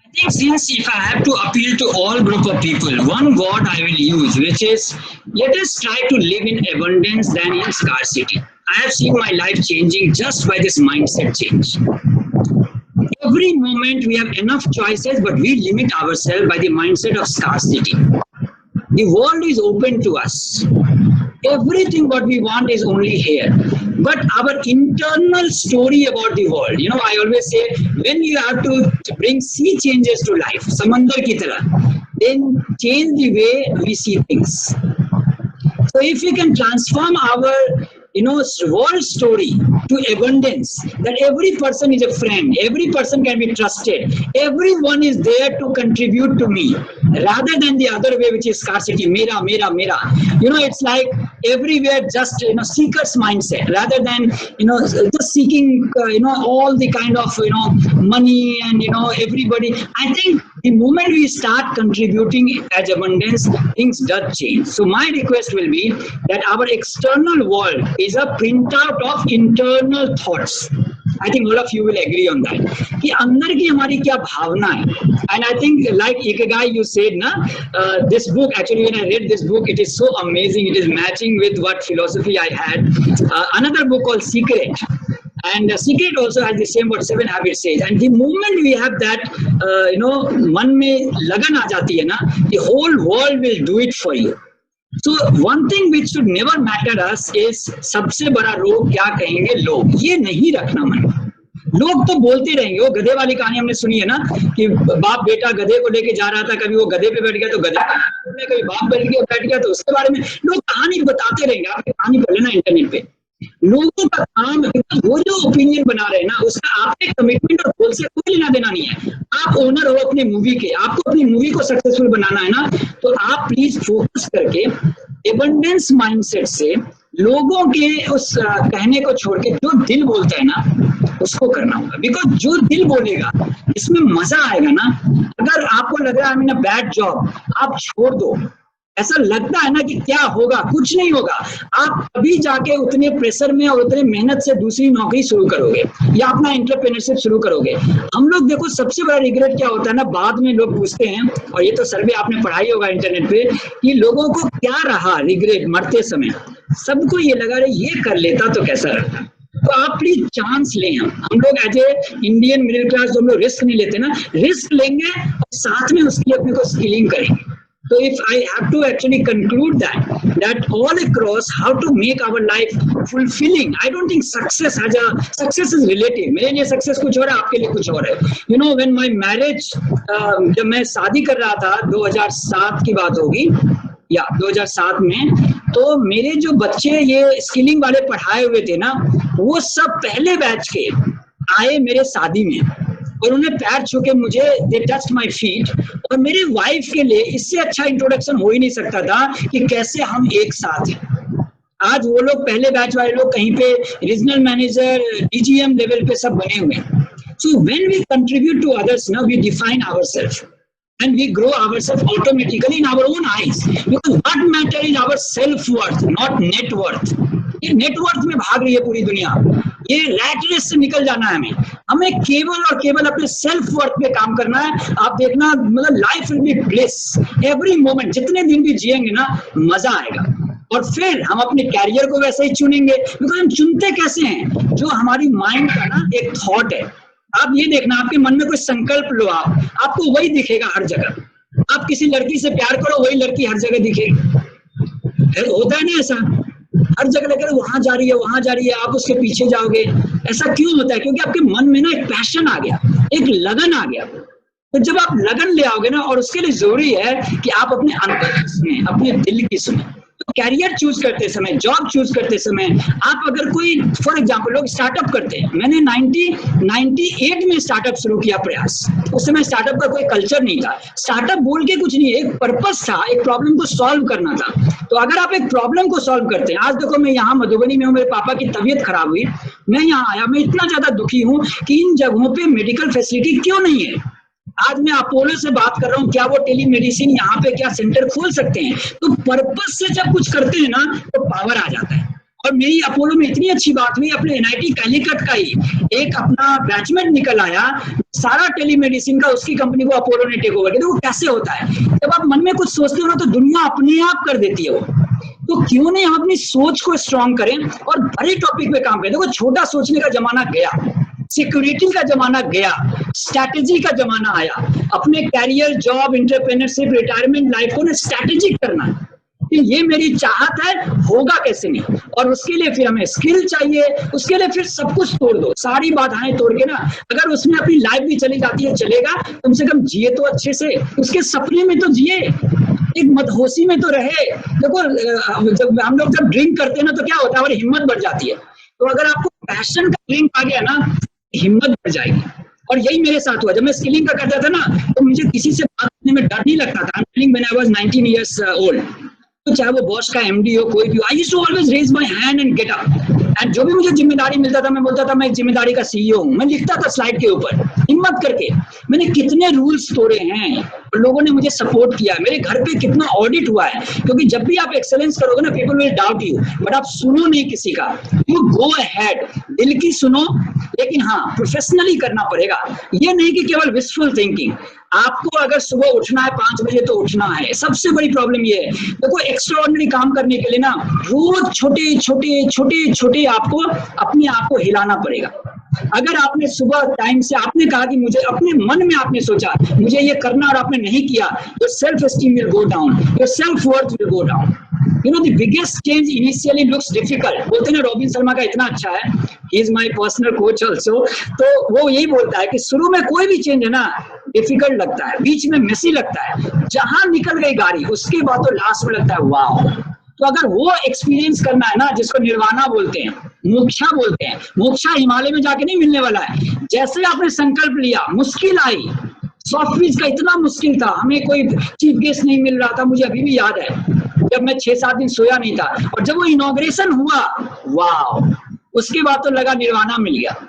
I think since if I have to appeal to all group of people, one word I will use, which is let us try to live in abundance than in scarcity. I have seen my life changing just by this mindset change. Every moment we have enough choices, but we limit ourselves by the mindset of scarcity. The world is open to us. Everything what we want is only here. But our internal story about the world, I always say, when you have to bring sea changes to life, samandar ki tarah, then change the way we see things. So if we can transform our world story to abundance, that every person is a friend, every person can be trusted, everyone is there to contribute to me, rather than the other way, which is scarcity, mera. It's like everywhere just seeker's mindset, rather than just seeking all the kind of money and everybody. I think the moment we start contributing as abundance, things does change. So my request will be that our external world is a printout of internal thoughts. I think all of you will agree on that. कि अंदर की हमारी क्या भावना है? And I think like Ikigai you said this book, actually when I read this book, it is so amazing. It is matching with what philosophy I had. Another book called Secret. And Secret also has the same what 7 Habits says. And the moment we have that, मन में लगन आ जाती है ना, the whole world will do it for you. So one thing which should never matter us is सबसे बड़ा रोग क्या कहेंगे लोग, ये नहीं रखना मन। लोग तो बोलते रहेंगे, वो गधे वाली कहानी हमने सुनी है ना, कि बाप बेटा गधे को लेके जा रहा था, कभी वो गधे पे बैठ गया तो गधे पे, कभी बाप बैठ गया तो उसके बारे में लोग कहानी बताते रहेंगे। आप कहानी पढ़ लेना इंटरनेट पे। लोगों का काम, वो जो ओपिनियन बना रहे हैं ना, उसका आपके कमिटमेंट और गोल से कोई लेना देना नहीं है। आप ओनर हो अपने मूवी के, आपको अपनी मूवी को सक्सेसफुल बनाना है ना, तो आप प्लीज फोकस करके एबंडेंस माइंडसेट से लोगों के उस कहने को छोड़ के जो दिल बोलता है ना, उसको करना होगा। बिकॉज जो दिल बोलेगा इसमें मजा आएगा ना। अगर आपको लग रहा है I mean a bad job, आप छोड़ दो। ऐसा लगता है ना कि क्या होगा, कुछ नहीं होगा। आप अभी जाके उतने प्रेशर में और उतने मेहनत से दूसरी नौकरी शुरू करोगे या अपना एंटरप्रेन्योरशिप शुरू करोगे। हम लोग देखो सबसे बड़ा रिग्रेट क्या होता है ना, बाद में लोग पूछते हैं, और ये तो सर्वे आपने पढ़ाई होगा इंटरनेट पे, कि लोगों को क्या रहा रिग्रेट मरते समय। सबको ये लगा रहे ये कर लेता तो कैसा रहता। तो आप प्लीज चांस लें। हम लोग as a Indian middle class जो हम लोग रिस्क नहीं लेते ना, रिस्क लेंगे और साथ में उसकी अपने को स्किलिंग करेंगे। So if I have to actually conclude that all across how to make our life fulfilling, I don't think success is relative. मेरे लिए success कुछ और है, आपके लिए कुछ और है। When my marriage, जब मैं शादी कर रहा था, 2007 की बात होगी, या 2007 में तो मेरे जो बच्चे ये स्किलिंग वाले पढ़ाए हुए थे ना, वो सब पहले बैच के आए मेरे शादी में और उन्हें पैर छू के मुझे दे टच्ड माय फीट। और मेरे वाइफ के लिए इससे अच्छा इंट्रोडक्शन हो ही नहीं सकता था कि कैसे हम एक साथ हैं। आज वो लोग पहले बैच वाले लोग कहीं पे रीजनल मैनेजर, डीजीएम लेवल पे सब बने हुए हैं। So when we contribute to others ना, we define ourselves and we grow ourselves automatically in our own eyes, because what matter is our self worth, not net worth. ये net worth में भाग रही है पूरी दुनिया, ये रैट रेस से निकल जाना है हमें केवल और केवल अपने सेल्फ वर्थ पे काम करना है। आप देखना, मतलब life will be bliss every moment, जितने दिन भी जिएंगे ना मजा आएगा। और फिर हम अपने कैरियर को वैसे ही चुनेंगे, बिकॉज हम चुनते कैसे हैं, जो हमारी माइंड का ना एक थॉट है। आप ये देखना, आपके मन में कोई संकल्प लो, आपको वही दिखेगा हर जगह। आप किसी लड़की से प्यार करो, वही लड़की हर जगह दिखेगी। होता है ना ऐसा, हर जगह लेकर वहां जा रही है, वहां जा रही है, आप उसके पीछे जाओगे। ऐसा क्यों होता है? क्योंकि आपके मन में ना एक पैशन आ गया, एक लगन आ गया। तो जब आप लगन ले आओगे ना, और उसके लिए जरूरी है कि आप अपने अंदर की सुने, अपने दिल की सुने। तो कैरियर चूज करते समय, जॉब चूज करते समय, आप अगर कोई, फॉर एग्जांपल लोग स्टार्टअप करते हैं, मैंने 98 में स्टार्टअप शुरू किया प्रयास। उस समय स्टार्टअप का कोई कल्चर नहीं था, स्टार्टअप बोल के कुछ नहीं, एक पर्पस था, एक प्रॉब्लम को सॉल्व करना था। तो अगर आप एक प्रॉब्लम को सॉल्व करते हैं, आज देखो मैं यहाँ मधुबनी में हूँ, मेरे पापा की तबीयत खराब हुई, मैं यहाँ आया, मैं इतना ज्यादा दुखी हूँ कि इन जगहों पे मेडिकल फैसिलिटी क्यों नहीं है। आज मैं अपोलो से बात कर रहा हूँ, क्या वो टेलीमेडिसिन यहाँ पे क्या सेंटर खोल सकते हैं? तो पर्पस से जब कुछ करते हैं ना, तो पावर आ जाता है। और मेरी अपोलो में इतनी अच्छी बात हुई, अपने एनआईटी कैलीकट का ही एक अपना बैचमेट निकल आया, सारा टेलीमेडिसिन का, उसकी कंपनी को अपोलो ने टेक ओवर किया। देखो कैसे होता है, जब आप मन में कुछ सोचते हो ना, तो दुनिया अपने आप कर देती है वो। तो क्यों नहीं हम अपनी सोच को स्ट्रॉन्ग करें और बड़े टॉपिक पे काम करें। देखो छोटा सोचने का जमाना गया, सिक्योरिटी का जमाना गया, स्ट्रैटेजी का जमाना आया। अपने career, job, entrepreneurship, retirement life को ना स्ट्रैटेजिक करना कि ये मेरी चाहत है, होगा कैसे नहीं। और उसके लिए फिर हमें स्किल चाहिए, उसके लिए फिर सब कुछ तोड़ दो, सारी बाधाएं तोड़ के ना, अगर उसमें अपनी लाइफ भी चली जाती है, चलेगा, कम से कम जिए तो अच्छे से, उसके सपने में तो जिए, एक मदहोशी में तो रहे। देखो जब हम लोग जब ड्रिंक करते हैं ना, तो क्या होता है, हमारी हिम्मत बढ़ जाती है। तो अगर आपको पैशन का ड्रिंक आ गया ना, हिम्मत बढ़ जाएगी। और यही मेरे साथ हुआ, जब मैं स्किलिंग का करता था ना, तो मुझे किसी से बात करने में डर नहीं लगता था। When I was 19 years old, तो चाहे वो बॉस का एमडी हो, कोई भी हो, I used to always raise my hand and get up. And जो भी मुझे जिम्मेदारी मिलता था, मैं बोलता था मैं एक जिम्मेदारी का सीईओ हूँ। मैं लिखता था स्लाइड के ऊपर, हिम्मत करके। मैंने कितने रूल्स तोड़े हैं, लोगों ने मुझे सपोर्ट किया। मेरे घर पे कितना ऑडिट हुआ है, क्योंकि जब भी आप एक्सेलेंस करोगे ना, people will doubt you, but आप सुनो नहीं किसी का, यू गो अहेड, दिल की सुनो। लेकिन हाँ, प्रोफेशनली करना पड़ेगा। ये नहीं कि केवल विशफुल थिंकिंग। आपको अगर सुबह उठना है 5 बजे तो उठना है। सबसे बड़ी प्रॉब्लम ये है, देखो एक्स्ट्राऑर्डिनरी काम करने के लिए ना, रोज छोटे छोटे छोटे छोटे आपको अपने आप को हिलाना पड़ेगा। अगर आपने सुबह टाइम से आपने कहा कि मुझे, अपने मन में आपने सोचा मुझे ये करना, और आपने नहीं किया, your self esteem will go down, your self worth will go down. You know the biggest change initially looks difficult. बोलते हैं ना, रॉबिन शर्मा का इतना अच्छा है, he is my personal coach also. तो वो यही बोलता है कि शुरू में कोई भी चेंज है ना, डिफिकल्ट लगता है, बीच में मेसी लगता है, जहां निकल गई गाड़ी उसके बाद तो लास्ट में लगता है वाओ। तो अगर वो एक्सपीरियंस करना है ना, जिसको निर्वाणा बोलते हैं, मोक्षा बोलते हैं, मोक्षा हिमालय में जाके नहीं मिलने वाला है। जैसे आपने संकल्प लिया, मुश्किल आई, सॉफ्टवेयर का इतना मुश्किल था, हमें कोई चीफ गेस्ट नहीं मिल रहा था। मुझे अभी भी याद है, जब मैं 6-7 दिन सोया नहीं था, और जब वो इनॉग्रेशन हुआ, वाह, उसके बाद तो लगा निर्वाणा मिल गया।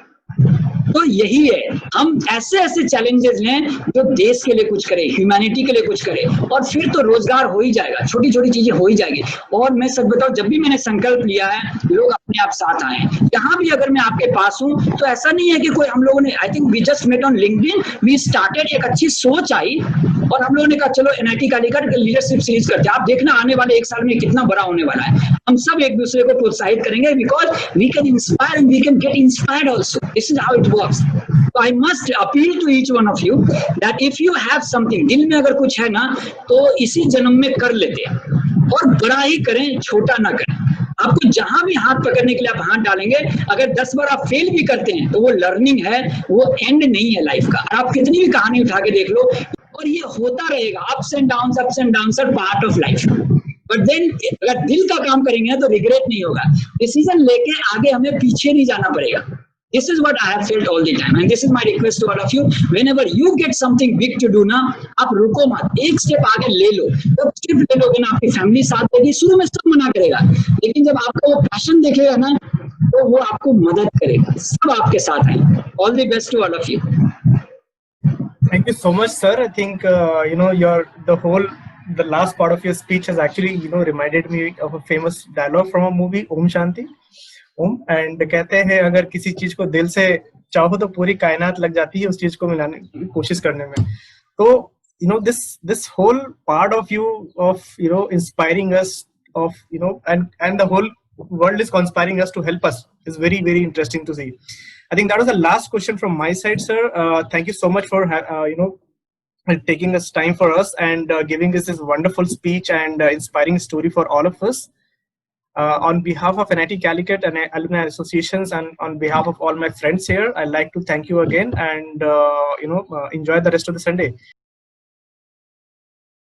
तो यही है, हम ऐसे ऐसे चैलेंजेस लें जो देश के लिए कुछ करें, ह्यूमैनिटी के लिए कुछ करें, और फिर तो रोजगार हो ही जाएगा, छोटी छोटी चीजें हो ही जाएगी। और मैं सच बताऊं, जब भी मैंने संकल्प लिया है, लोग अपने आप साथ आए। यहाँ भी अगर मैं आपके पास हूँ, तो ऐसा नहीं है कि कोई, हम लोगों ने, I think we just met on LinkedIn, we started, एक अच्छी सोच आई, और हम लोगों ने कहा चलो एनआईटी कालीकट लीडरशिप सीरीज करते हैं। आप देखना आने वाले 1 साल में कितना बड़ा होने वाला है। हम सब एक दूसरे को प्रोत्साहित करेंगे, because we can inspire and we can get inspired also. This is how it works. So I must appeal to each one of you that if you have something, दिल में अगर कुछ है ना, तो इसी जन्म में कर लेते हैं, और बड़ा ही करें, छोटा ना करें। आपको जहां भी हाथ पकड़ने के लिए आप हाथ डालेंगे, अगर 10 बार आप फेल भी करते हैं, तो वो लर्निंग है, वो एंड नहीं है लाइफ का। आप कितनी भी कहानी उठा के देख लो, और ये होता रहेगा, ups and down are part of life. But then अगर दिल का काम करेंगे ना तो रिग्रेट नहीं होगा. डिसीजन लेके आगे हमें पीछे नहीं जाना पड़ेगा. This is what I have felt all the time, and this is my request to all of you. Whenever you get something big to do ना, आप रुको मत, एक स्टेप आगे ले लो. जब स्टेप ले लोगे ना, आपकी फैमिली साथ देगी. शुरू में सब मना करेगा, लेकिन जब आपका वो पैशन देखेगा ना, तो वो आपको मदद करेगा. सब आपके साथ हैं. All the best to all of you. Thank you so much, sir. I think the last part of your speech has actually reminded me of a famous dialogue from a movie, Om Shanti. Ohm and कहते हैं अगर किसी चीज को दिल से चाहो तो पूरी कायनात लग जाती है उस चीज को मिलाने की कोशिश करने में. तो this whole part of you of inspiring us of and the whole world is conspiring us to help us is very, very interesting to see. I think that was the last question from my side, sir. Thank you so much for taking this time for us and giving us this wonderful speech and inspiring story for all of us. On behalf of NIT Calicut and alumni associations and on behalf of all my friends here, I'd like to thank you again and enjoy the rest of the Sunday.